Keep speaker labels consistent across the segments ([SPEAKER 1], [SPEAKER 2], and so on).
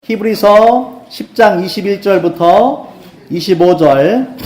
[SPEAKER 1] 히브리서 10장 21절부터 25절.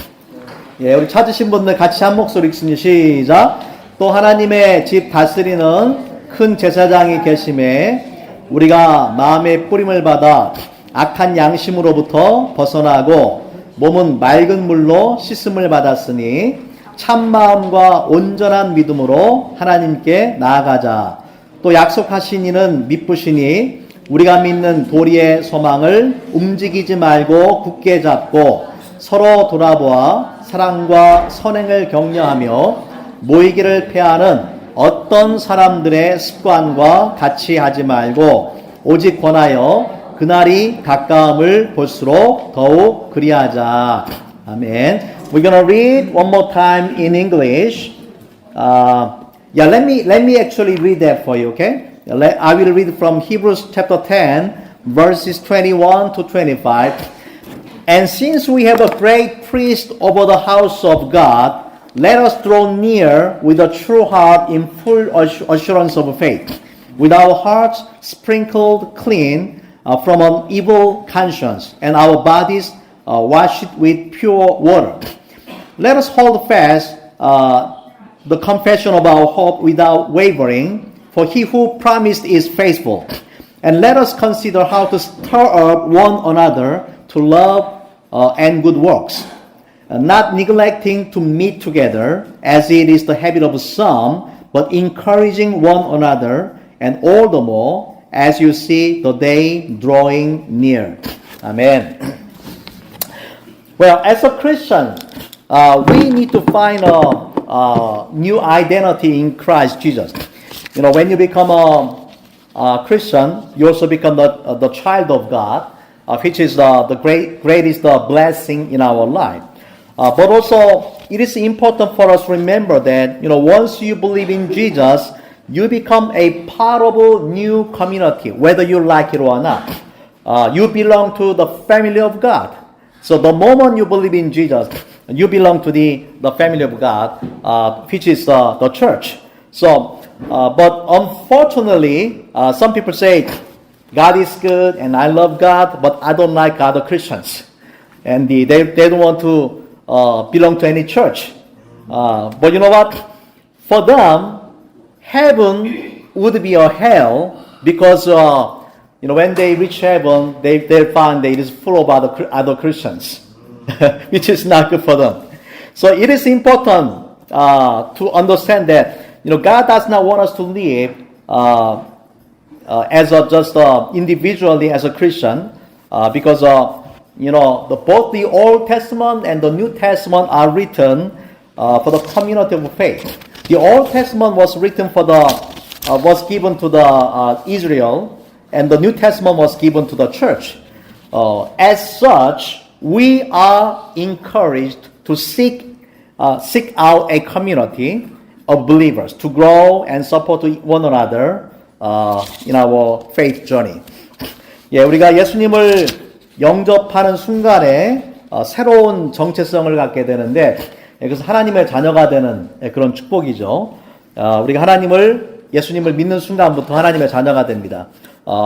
[SPEAKER 1] 예, 우리 찾으신 분들 같이 한 목소리 읽습니다. 시작. 또 하나님의 집 다스리는 큰 제사장이 계심에 우리가 마음의 뿌림을 받아 악한 양심으로부터 벗어나고 몸은 맑은 물로 씻음을 받았으니 참마음과 온전한 믿음으로 하나님께 나아가자. 또 약속하신 이는 미쁘시니 우리가 믿는 도리의 소망을 움직이지 말고 굳게 잡고 서로 돌아보아 사랑과 선행을 격려하며 모이기를 패하는 어떤 사람들의 습관과 같이 하지 말고 오직 권하여 그날이 가까움을 볼수록 더욱 그리하자. 아멘. We're gonna read one more time in English. Let me actually read that for you, okay? I will read from Hebrews chapter 10, verses 21 to 25. And since we have a great priest over the house of God, let us draw near with a true heart in full assurance of faith, with our hearts sprinkled clean from an evil conscience, and our bodies washed with pure water. Let us hold fast the confession of our hope without wavering, for he who promised is faithful. And let us consider how to stir up one another to love and good works, not neglecting to meet together, as it is the habit of some, but encouraging one another, and all the more as you see the day drawing near. Amen. Well, as a Christian, we need to find a new identity in Christ Jesus. You know, when you become a Christian, you also become the child of God, which is the greatest blessing in our life. But also, it is important for us to remember that, you know, once you believe in Jesus, you become a part of a new community, whether you like it or not. You belong to the family of God. So the moment you believe in Jesus, you belong to the family of God, which is the church. So, but unfortunately, some people say, God is good and I love God, but I don't like other Christians. And they don't want to belong to any church. But you know what? For them, heaven would be a hell because, you know, when they reach heaven, they'll find that it is full of other Christians, which is not good for them. So it is important to understand that, you know, God does not want us to live as just individually as a Christian, because you know, both the Old Testament and the New Testament are written for the community of faith. The Old Testament was written was given to the Israel, and the New Testament was given to the church. As such, we are encouraged to seek out a community of believers to grow and support one another in our faith journey. 예, 우리가 예수님을 영접하는 순간에 새로운 정체성을 갖게 되는데, 그래서 하나님의 자녀가 되는 그런 축복이죠. 우리가 예수님을 믿는 순간부터 하나님의 자녀가 됩니다.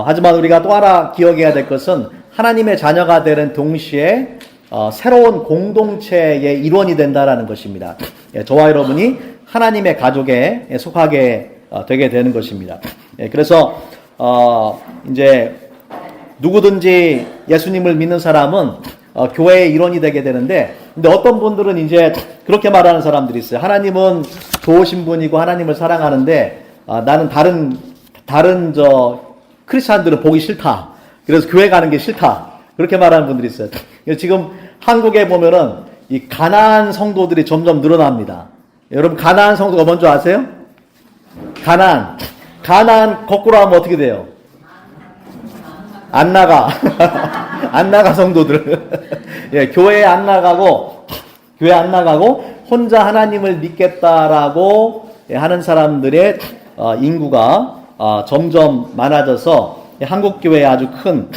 [SPEAKER 1] 하지만 우리가 또 하나 기억해야 될 것은 하나님의 자녀가 되는 동시에 새로운 공동체의 일원이 된다라는 것입니다. 예, 저와 여러분이 하나님의 가족에 속하게 되게 되는 것입니다. 예, 그래서 이제 누구든지 예수님을 믿는 사람은 교회의 일원이 되게 되는데, 근데 어떤 분들은 이제 그렇게 말하는 사람들이 있어요. 하나님은 좋으신 분이고 하나님을 사랑하는데 나는 다른 크리스찬들은 보기 싫다. 그래서 교회 가는 게 싫다. 그렇게 말하는 분들이 있어요. 지금 한국에 보면은 이 가나안 성도들이 점점 늘어납니다. 여러분, 가나안 성도가 뭔지 아세요? 가나안 거꾸로 하면 어떻게 돼요? 안 나가. 안 나가 성도들. 예, 교회에 안 나가고 혼자 하나님을 믿겠다라고 하는 사람들의 인구가 점점 많아져서 한국 교회에 아주 큰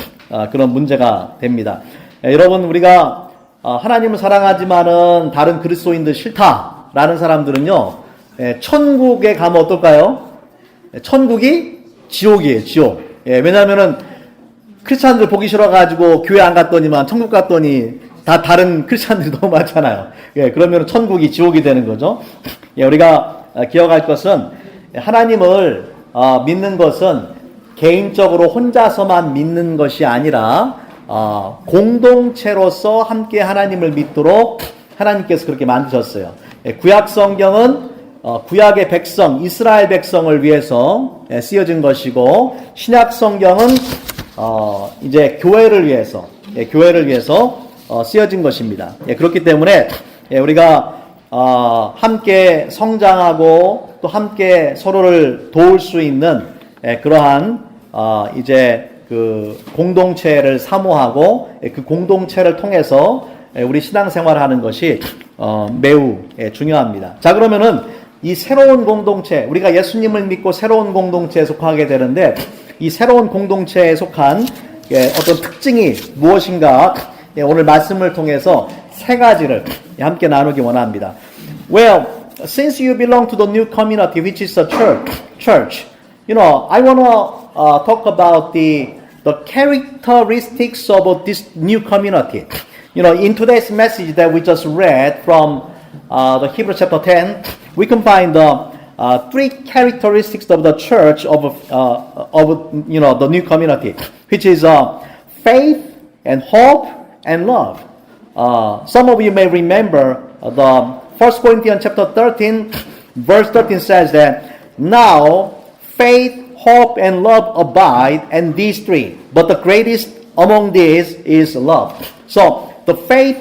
[SPEAKER 1] 그런 문제가 됩니다. 예, 여러분, 우리가 하나님을 사랑하지만은 다른 그리스도인들 싫다라는 사람들은요, 예, 천국에 가면 어떨까요? 천국이 지옥이에요, 지옥. 예, 왜냐하면은 크리스찬들 보기 싫어가지고 교회 안 갔더니만 천국 갔더니 다 다른 크리스찬들이 너무 많잖아요. 예, 그러면 천국이 지옥이 되는 거죠. 예, 우리가 기억할 것은 하나님을 믿는 것은 개인적으로 혼자서만 믿는 것이 아니라 공동체로서 함께 하나님을 믿도록 하나님께서 그렇게 만드셨어요. 예, 구약 성경은 구약의 백성, 이스라엘 백성을 위해서 쓰여진 것이고, 신약 성경은 이제 교회를 위해서 쓰여진 것입니다. 예, 그렇기 때문에 우리가 함께 성장하고 또 함께 서로를 도울 수 있는 그러한 이제 그 공동체를 사모하고 그 공동체를 통해서 우리 신앙생활을 하는 것이 매우 중요합니다. 자, 그러면은 이 새로운 공동체, 우리가 예수님을 믿고 새로운 공동체에 속하게 되는데, 이 새로운 공동체에 속한 어떤 특징이 무엇인가 오늘 말씀을 통해서 세 가지를 함께 나누기 원합니다. Well, since you belong to the new community, which is the church, I want to talk about the characteristics of this new community. In today's message that we just read from the Hebrew chapter 10, we can find the three characteristics of the church of the new community, which is faith and hope and love. Some of you may remember the 1 Corinthians chapter 13, verse 13 says that, now faith, hope, and love abide, and these three, but the greatest among these is love. So the faith,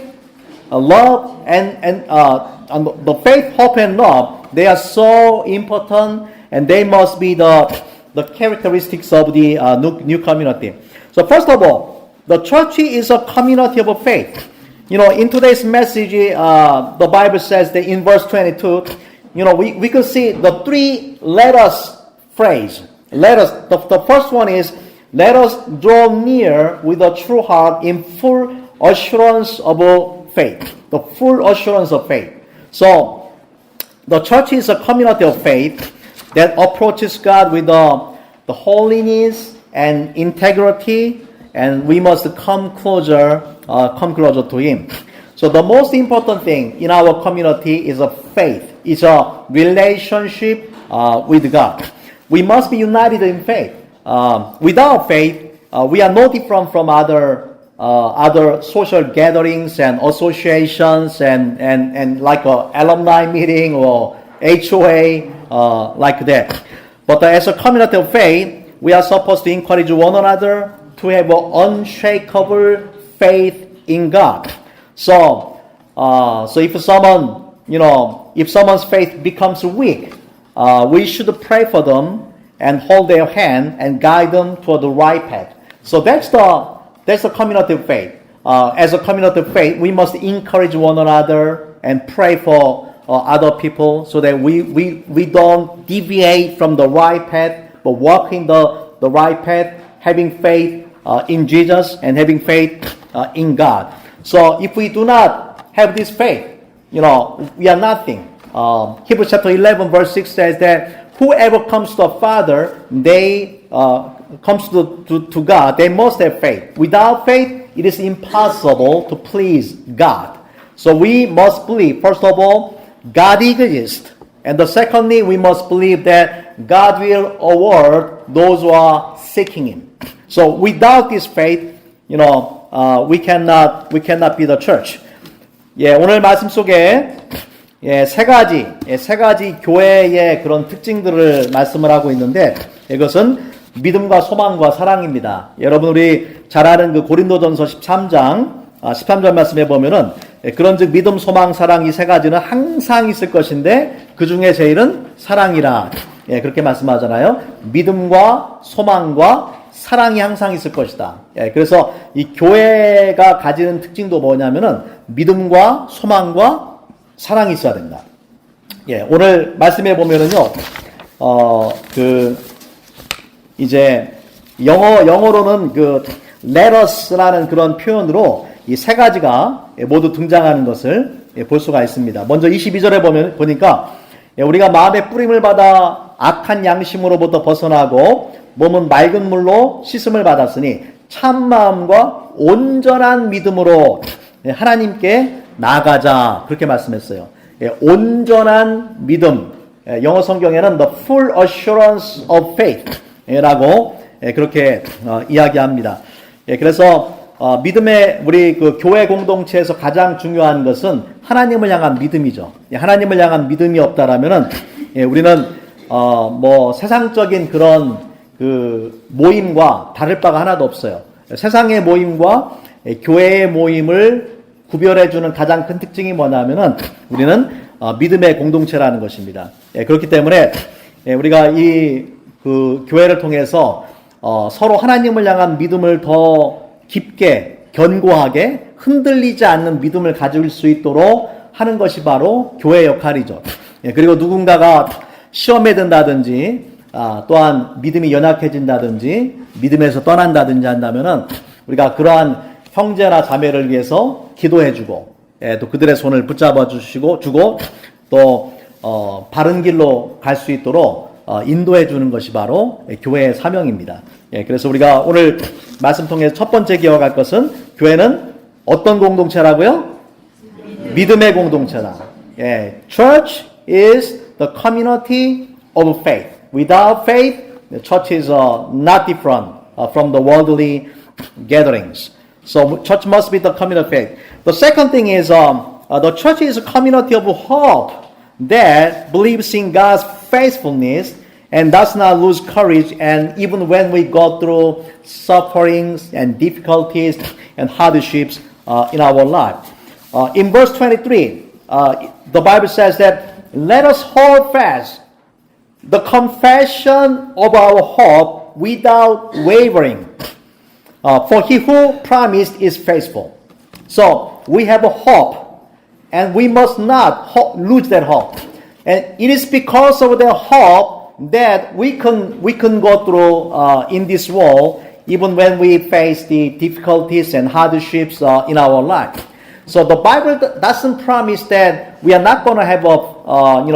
[SPEAKER 1] love, and the faith, hope, and love, they are so important, and they must be the characteristics of the new community. So first of all, the church is a community of faith. In today's message, the Bible says that in verse 22, we could see the three let us phrase. Let us. The first one is, let us draw near with a true heart in full assurance of faith. The full assurance of faith. So, the church is a community of faith that approaches God with the holiness and integrity, and we must come closer to Him. So the most important thing in our community is a faith. It's a relationship with God. We must be united in faith. Without faith, we are no different from other social gatherings and associations and like a alumni meeting or HOA like that. But as a community of faith, we are supposed to encourage one another to have an unshakable faith in God. So if someone's faith becomes weak, we should pray for them and hold their hand and guide them toward the right path. So that's the community of faith. As a community of faith, we must encourage one another and pray for other people so that we don't deviate from the right path, but walk in the right path, having faith in Jesus and having faith in God. So if we do not have this faith, we are nothing. Hebrews chapter 11 verse 6 says that whoever comes to a Father, comes to God, they must have faith. Without faith, it is impossible to please God. So we must believe, first of all, God exists. And secondly, we must believe that God will award those who are seeking Him. So without this faith, we cannot be the church. 오늘 말씀 속에 세 가지 교회의 그런 특징들을 말씀을 하고 있는데, 이것은 믿음과 소망과 사랑입니다. 여러분, 우리 잘 아는 그 고린도전서 13절 말씀해 보면은, 그런즉 믿음, 소망, 사랑 이 세 가지는 항상 있을 것인데 그 중에 제일은 사랑이라. 그렇게 말씀하잖아요. 믿음과 소망과 사랑이 항상 있을 것이다. 그래서 이 교회가 가지는 특징도 뭐냐면은 믿음과 소망과 사랑이 있어야 된다. 오늘 말씀해 보면은요, 이제 영어로는 let us라는 그런 표현으로 이 세 가지가 모두 등장하는 것을 볼 수가 있습니다. 먼저 22절에 보니까 우리가 마음의 뿌림을 받아 악한 양심으로부터 벗어나고 몸은 맑은 물로 씻음을 받았으니 참 마음과 온전한 믿음으로 하나님께 나아가자 그렇게 말씀했어요. 온전한 믿음, 영어 성경에는 the full assurance of faith라고 그렇게 이야기합니다. 그래서 믿음의 우리 그 교회 공동체에서 가장 중요한 것은 하나님을 향한 믿음이죠. 하나님을 향한 믿음이 없다라면은 우리는 뭐 세상적인 그런 그 모임과 다를 바가 하나도 없어요. 세상의 모임과 교회의 모임을 구별해주는 가장 큰 특징이 뭐냐면은 우리는 믿음의 공동체라는 것입니다. 그렇기 때문에 우리가 이 그 교회를 통해서 서로 하나님을 향한 믿음을 더 깊게 견고하게 흔들리지 않는 믿음을 가질 수 있도록 하는 것이 바로 교회의 역할이죠. 그리고 누군가가 시험에 든다든지 또한 믿음이 연약해진다든지 믿음에서 떠난다든지 한다면은 우리가 그러한 형제나 자매를 위해서 기도해주고 또 그들의 손을 붙잡아 주고 또 바른 길로 갈 수 있도록 인도해 주는 것이 바로 교회의 사명입니다. 그래서 우리가 오늘 말씀 통해서 첫 번째 기억할 것은 교회는 어떤 공동체라고요? 믿음의 공동체다. Church is the community of faith. Without faith, the church is not different from the worldly gatherings. So church must be the community of faith. The second thing is the church is a community of hope that believes in God's faithfulness and does not lose courage, and even when we go through sufferings and difficulties and hardships in our life. In verse 23, the Bible says that let us hold fast the confession of our hope without wavering. For he who promised is faithful. So we have a hope, and we must not lose that hope. And it is because of that hope that we can go through in this world, even when we face the difficulties and hardships in our life. So the Bible doesn't promise that we are not going to have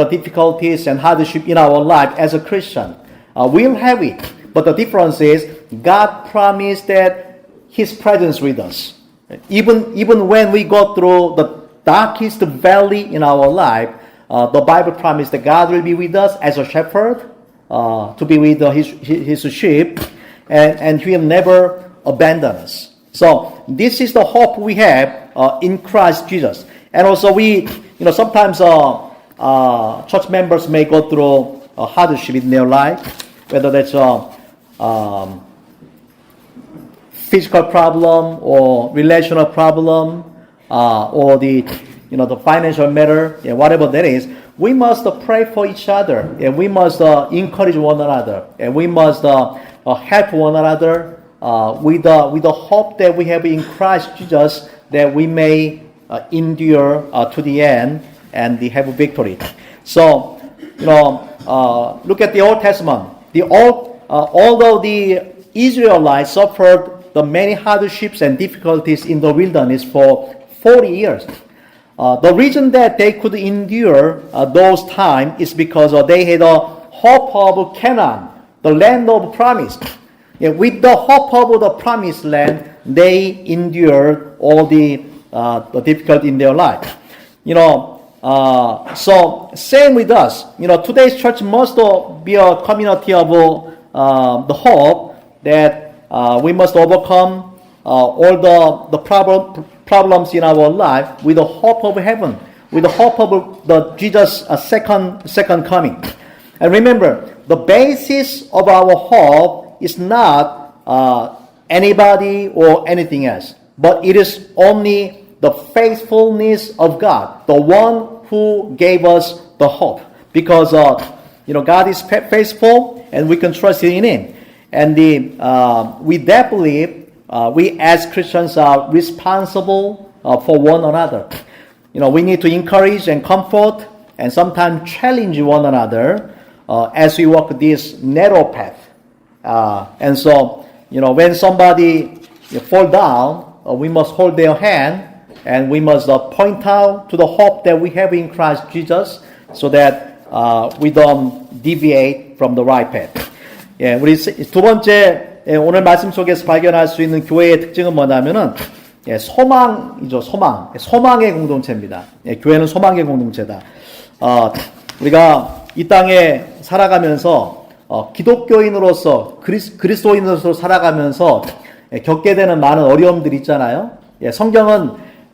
[SPEAKER 1] difficulties and hardship in our life as a Christian. We'll have it, but the difference is God promised that His presence with us. Even when we go through the darkest valley in our life, the Bible promised that God will be with us as a shepherd, to be with his sheep, and He will never abandon us. So this is the hope we have in Christ Jesus. And also sometimes church members may go through a hardship in their life, whether that's physical problem or relational problem, or the financial matter, whatever that is. We must pray for each other, and we must encourage one another, and we must help one another with the hope that we have in Christ Jesus, that we may endure to the end and have victory. So, look at the Old Testament. Although the Israelites suffered the many hardships and difficulties in the wilderness for 40 years, the reason that they could endure those times is because they had a hope of Canaan, the land of promise. With the hope of the promised land, they endured all the difficulty in their life. So same with us. Today's church must be a community of the hope that we must overcome all the problems in our life with the hope of heaven, with the hope of the Jesus' second coming. And remember, the basis of our hope is not anybody or anything else, but it is only the faithfulness of God, the one who gave us the hope. Because God is faithful, and we can trust in Him. And with that belief, we as Christians are responsible for one another. We need to encourage and comfort, and sometimes challenge one another as we walk this narrow path. And so, when somebody fall down, we must hold their hand, and we must point out to the hope that we have in Christ Jesus, so that we don't deviate from the right path. 우리 두 번째 오늘 말씀 속에서 발견할 수 있는 교회의 특징은 뭐냐면은 소망이죠. 소망의 공동체입니다. 교회는 소망의 공동체다. 우리가 이 땅에 살아가면서 기독교인으로서 그리스도인으로서 살아가면서 겪게 되는 많은 어려움들이 있잖아요. 성경은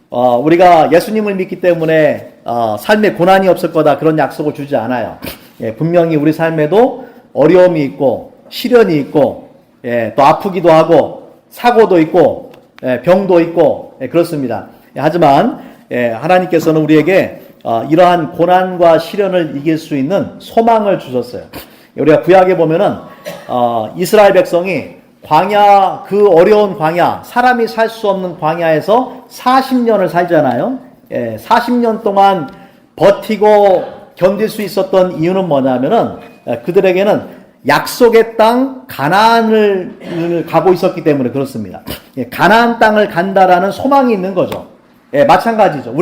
[SPEAKER 1] 우리가 예수님을 믿기 때문에 삶에 고난이 없을 거다 그런 약속을 주지 않아요. 분명히 우리 삶에도 어려움이 있고 시련이 있고 또 아프기도 하고 사고도 있고 병도 있고 그렇습니다. 하지만 하나님께서는 우리에게 이러한 고난과 시련을 이길 수 있는 소망을 주셨어요. 우리가 구약에 보면은 이스라엘 백성이 광야, 그 어려운 광야, 사람이 살 수 없는 광야에서 40년을 살잖아요. 40년 동안 버티고 견딜 수 있었던 이유는 뭐냐면은 그들에게는 약속의 땅 가나안을 가고 있었기 때문에 그렇습니다. 가나안 땅을 간다라는 소망이 있는 거죠. 마찬가지죠.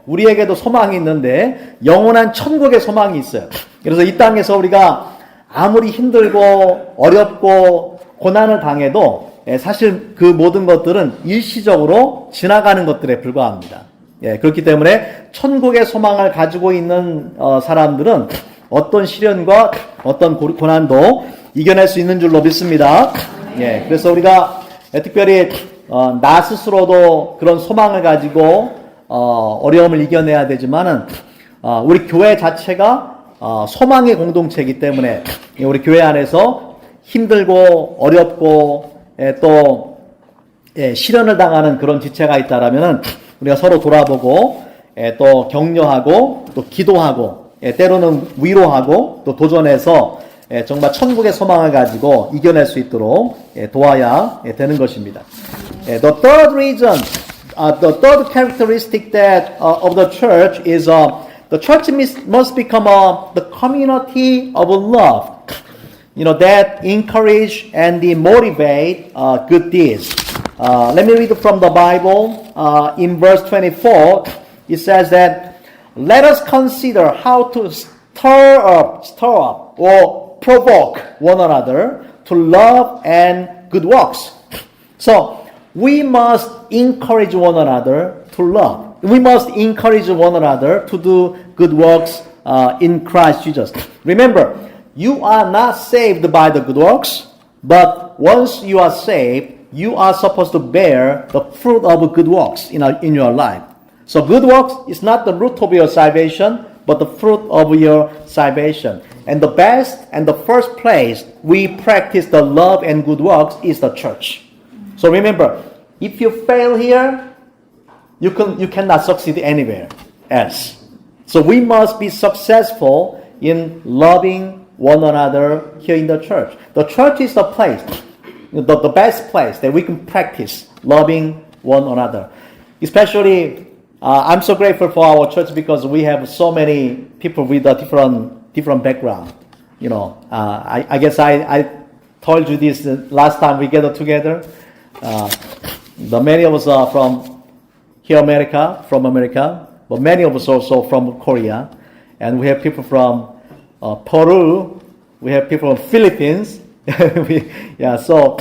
[SPEAKER 1] 우리에게도 소망이 있는데 영원한 천국의 소망이 있어요. 그래서 이 땅에서 우리가 아무리 힘들고 어렵고 고난을 당해도 사실 그 모든 것들은 일시적으로 지나가는 것들에 불과합니다. 그렇기 때문에 천국의 소망을 가지고 있는 사람들은 어떤 시련과 어떤 고난도 이겨낼 수 있는 줄로 믿습니다. 그래서 우리가 특별히 나 스스로도 그런 소망을 가지고 어려움을 이겨내야 되지만은 우리 교회 자체가 소망의 공동체이기 때문에 우리 교회 안에서 힘들고 어렵고 또 시련을 당하는 그런 지체가 있다라면은 우리가 서로 돌아보고 또 격려하고 또 기도하고 때로는 위로하고 또 도전해서 정말 천국의 소망을 가지고 이겨낼 수 있도록 도와야 되는 것입니다. The third reason, the third characteristic that of the church is the church must become the community of love. That encourage and motivate good deeds. Let me read from the Bible. In verse 24, it says that, let us consider how to stir up or provoke one another to love and good works. So, we must encourage one another to love. We must encourage one another to do good works in Christ Jesus. Remember, you are not saved by the good works, but once you are saved, you are supposed to bear the fruit of good works in your life. So good works is not the root of your salvation, but the fruit of your salvation. And the best and the first place we practice the love and good works is the church. So remember, if you fail here, you cannot succeed anywhere else. So we must be successful in loving one another here in the church. The church is the place, the best place that we can practice loving one another. Especially, I'm so grateful for our church because we have so many people with a different background. I guess I told you this last time we gathered together. The many of us are from America, but many of us also from Korea, and we have people from Peru, we have people from Philippines. So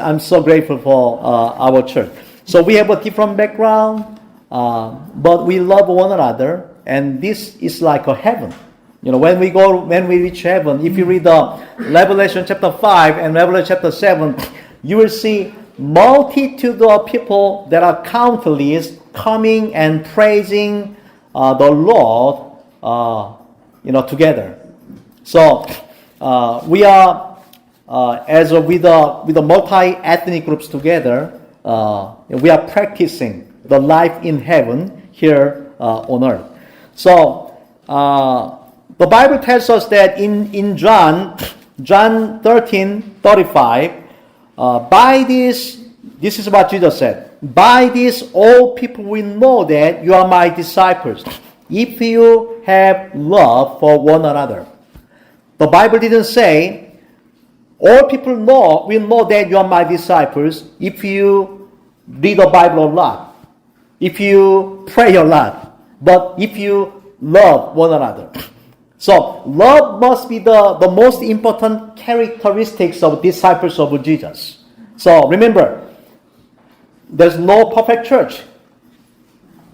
[SPEAKER 1] I'm so grateful for our church. So we have a different background, but we love one another, and this is like a heaven. When we reach heaven, if you read the Revelation chapter 5 and Revelation chapter 7, you will see multitude of people that are countless coming and praising the Lord, together. So we are with the multi-ethnic groups together. We are practicing the life in heaven here on earth. So the Bible tells us that in John 13:35, by this is what Jesus said. By this, all people will know that you are my disciples, if you have love for one another. The Bible didn't say, all people will know that you are my disciples if you read the Bible a lot, if you pray a lot, but if you love one another. So love must be the most important characteristics of disciples of Jesus. So remember, there's no perfect church.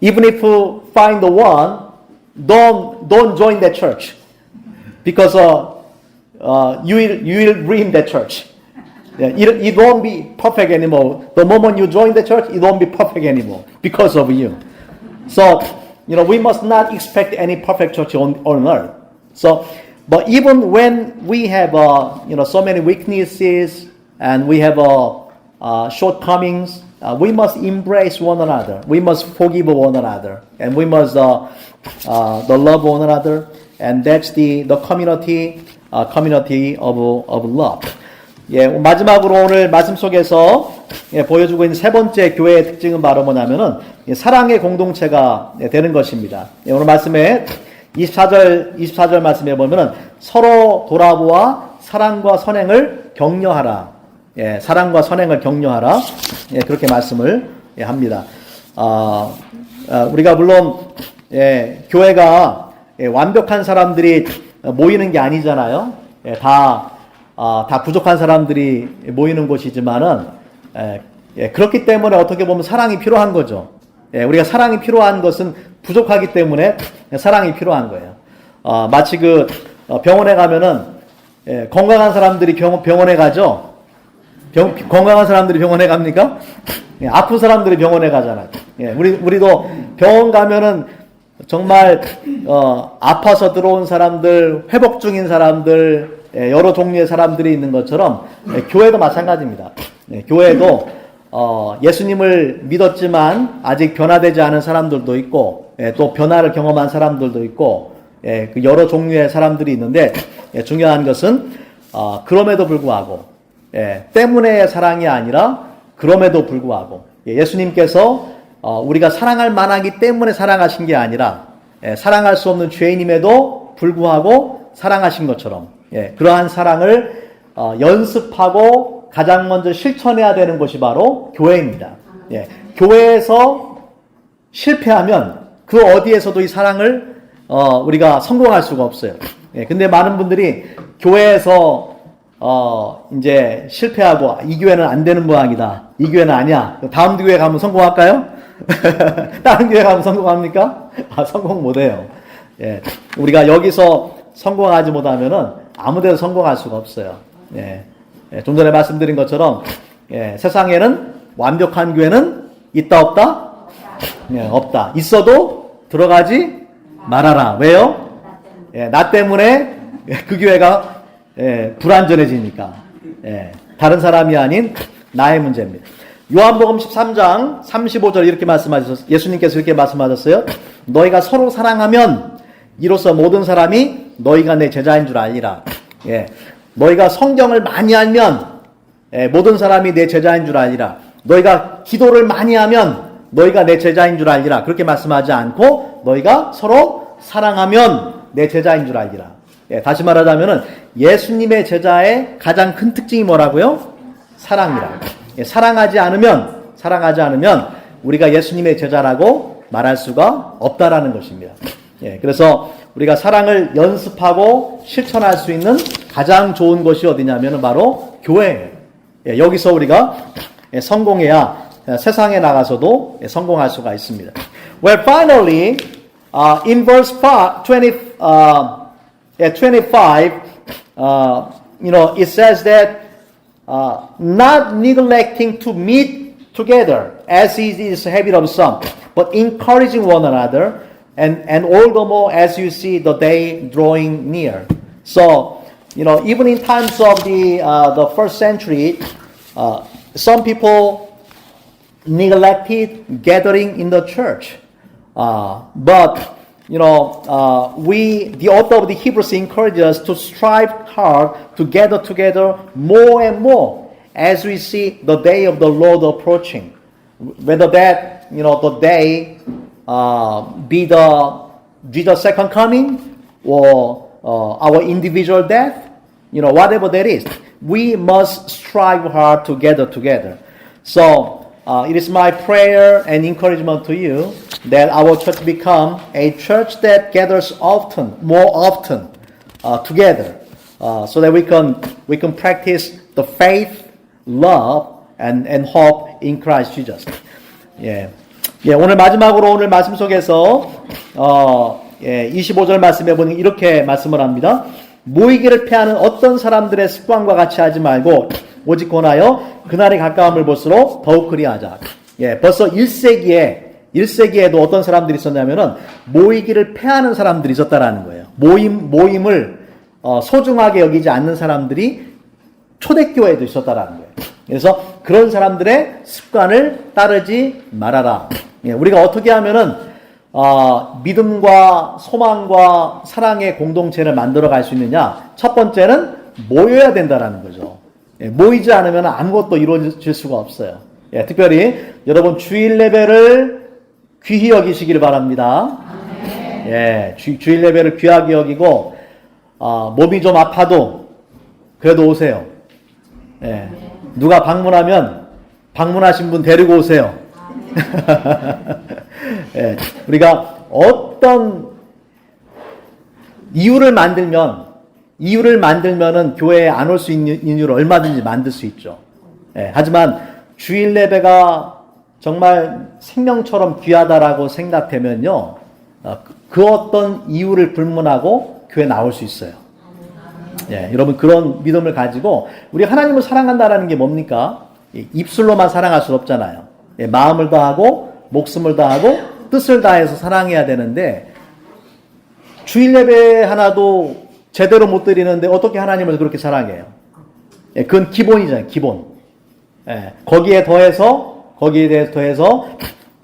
[SPEAKER 1] Even if you find the one, don't join that church, because you will ruin that church. Yeah, it won't be perfect anymore. The moment you join the church, it won't be perfect anymore because of you. So we must not expect any perfect church on earth. So, but even when we have so many weaknesses and we have shortcomings, we must embrace one another. We must forgive one another, and we must love one another. And that's the community of love. 예, 마지막으로 오늘 말씀 속에서 보여주고 있는 세 번째 교회의 특징은 바로 뭐냐면은 사랑의 공동체가 되는 것입니다. 오늘 말씀에 24절 말씀에 보면은 서로 돌아보아 사랑과 선행을 격려하라. 예, 사랑과 선행을 격려하라. 예, 그렇게 말씀을 합니다. 우리가 물론 교회가 완벽한 사람들이 모이는 게 아니잖아요. 다 부족한 사람들이 모이는 곳이지만은 그렇기 때문에 어떻게 보면 사랑이 필요한 거죠. 우리가 사랑이 필요한 것은 부족하기 때문에 사랑이 필요한 거예요. 마치 병원에 가면은 건강한 사람들이 병원에 가죠. 건강한 사람들이 병원에 갑니까? 아픈 사람들이 병원에 가잖아요. 우리도 병원 가면은 정말 아파서 들어온 사람들, 회복 중인 사람들, 여러 종류의 사람들이 있는 것처럼 교회도 마찬가지입니다. 교회도 예수님을 믿었지만 아직 변화되지 않은 사람들도 있고, 또 변화를 경험한 사람들도 있고, 여러 종류의 사람들이 있는데, 중요한 것은 그럼에도 불구하고, 때문에 사랑이 아니라 그럼에도 불구하고, 예수님께서 우리가 사랑할 만하기 때문에 사랑하신 게 아니라 사랑할 수 없는 죄인임에도 불구하고 사랑하신 것처럼, 그러한 사랑을 연습하고 가장 먼저 실천해야 되는 것이 바로 교회입니다. 교회에서 실패하면 그 어디에서도 이 사랑을 우리가 성공할 수가 없어요. 근데 많은 분들이 교회에서 이제 실패하고 이 교회는 안 되는 모양이다. 이 교회는 아니야. 다음 교회 가면 성공할까요? 다른 교회 가면 성공합니까? 성공 못해요. 우리가 여기서 성공하지 못하면은 아무 데도 성공할 수가 없어요. 좀 전에 말씀드린 것처럼 세상에는 완벽한 교회는 있다 없다? 없다. 있어도 들어가지 말아라. 왜요? 나 때문에 그 교회가 불완전해지니까. 다른 사람이 아닌 나의 문제입니다. 요한복음 13장 35절 이렇게 말씀하셨어요. 예수님께서 이렇게 말씀하셨어요. 너희가 서로 사랑하면 이로써 모든 사람이 너희가 내 제자인 줄 알리라. 너희가 성경을 많이 알면 모든 사람이 내 제자인 줄 알리라. 너희가 기도를 많이 하면 너희가 내 제자인 줄 알리라. 그렇게 말씀하지 않고 너희가 서로 사랑하면 내 제자인 줄 알리라. 다시 말하자면은 예수님의 제자의 가장 큰 특징이 뭐라고요? 사랑이라. 사랑하지 않으면 우리가 예수님의 제자라고 말할 수가 없다라는 것입니다. 그래서 우리가 사랑을 연습하고 실천할 수 있는 가장 좋은 곳이 어디냐면 바로 교회예요. 여기서 우리가 성공해야 세상에 나가서도 성공할 수가 있습니다. Well, finally, in verse 25, it says that not neglecting to meet together as is the habit of some, but encouraging one another, and all the more as you see the day drawing near. So, even in times of the first century, some people neglected gathering in the church. But the author of the Hebrews encourages us to strive hard to gather together more and more as we see the day of the Lord approaching. Whether that, the day be the Jesus' second coming or our individual death, whatever that is, we must strive hard to gather together. So, it is my prayer and encouragement to you that our church become a church that gathers often, more often, together, so that we can practice the faith, love, and hope in Christ Jesus. 예, 오늘 마지막으로 오늘 말씀 속에서 25절 말씀해 보니 이렇게 말씀을 합니다. 모이기를 패하는 어떤 사람들의 습관과 같이 하지 말고 오직 권하여 그날이 가까움을 볼수록 더욱 그리하자. 예, 벌써 1세기에도 어떤 사람들이 있었냐면은 모이기를 패하는 사람들이 있었다라는 거예요. 모임을 소중하게 여기지 않는 사람들이 초대교회에도 있었다라는 거예요. 그래서 그런 사람들의 습관을 따르지 말아라. 예, 우리가 어떻게 하면은 믿음과 소망과 사랑의 공동체를 만들어 갈 수 있느냐? 첫 번째는 모여야 된다라는 거죠. 예, 모이지 않으면 아무것도 이루어질 수가 없어요. 예, 특별히 여러분 주일 예배를 귀히 여기시길 바랍니다. 예, 주일 예배를 귀하게 여기고 몸이 좀 아파도 그래도 오세요. 예, 누가 방문하면 방문하신 분 데리고 오세요. 예, 우리가 어떤 이유를 만들면은 교회에 안 올 수 있는 이유를 얼마든지 만들 수 있죠. 예, 하지만 주일 예배가 정말 생명처럼 귀하다라고 생각되면요, 그 어떤 이유를 불문하고 교회 나올 수 있어요. 예, 여러분 그런 믿음을 가지고 우리 하나님을 사랑한다라는 게 뭡니까? 입술로만 사랑할 수 없잖아요. 예, 마음을 다하고 목숨을 다하고 뜻을 다해서 사랑해야 되는데 주일 예배 하나도 제대로 못 드리는데 어떻게 하나님을 그렇게 사랑해요? 예, 그건 기본이잖아요. 기본. 예, 거기에 더해서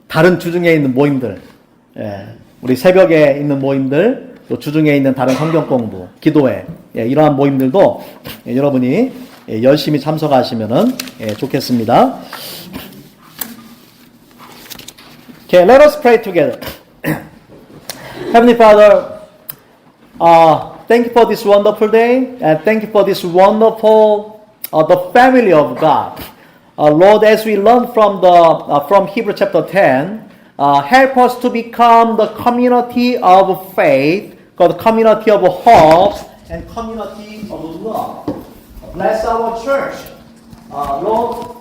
[SPEAKER 1] 다른 주중에 있는 모임들, 예, 우리 새벽에 있는 모임들, 또 주중에 있는 다른 성경 공부, 기도회, 예, 이러한 모임들도 예, 여러분이 예, 열심히 참석하시면은 예, 좋겠습니다. Okay, let us pray together. Heavenly Father, thank you for this wonderful day, and thank you for this wonderful, the family of God. Lord, as we learn from Hebrews chapter 10, help us to become the community of faith, the community of hope, and community of love. Bless our church. Lord,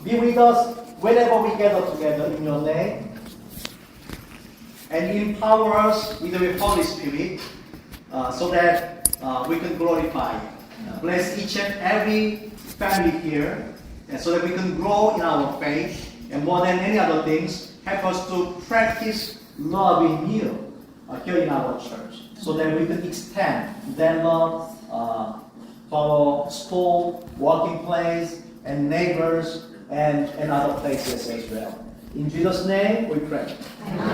[SPEAKER 1] be with us whenever we gather together in your name. And empower us with the Holy Spirit so that we can glorify you. Bless each and every family here, and so that we can grow in our faith, and more than any other things, help us to practice love in you here in our church, so that we can extend that love to our school, working place, and neighbors, and other places as well. In Jesus' name we pray. Amen.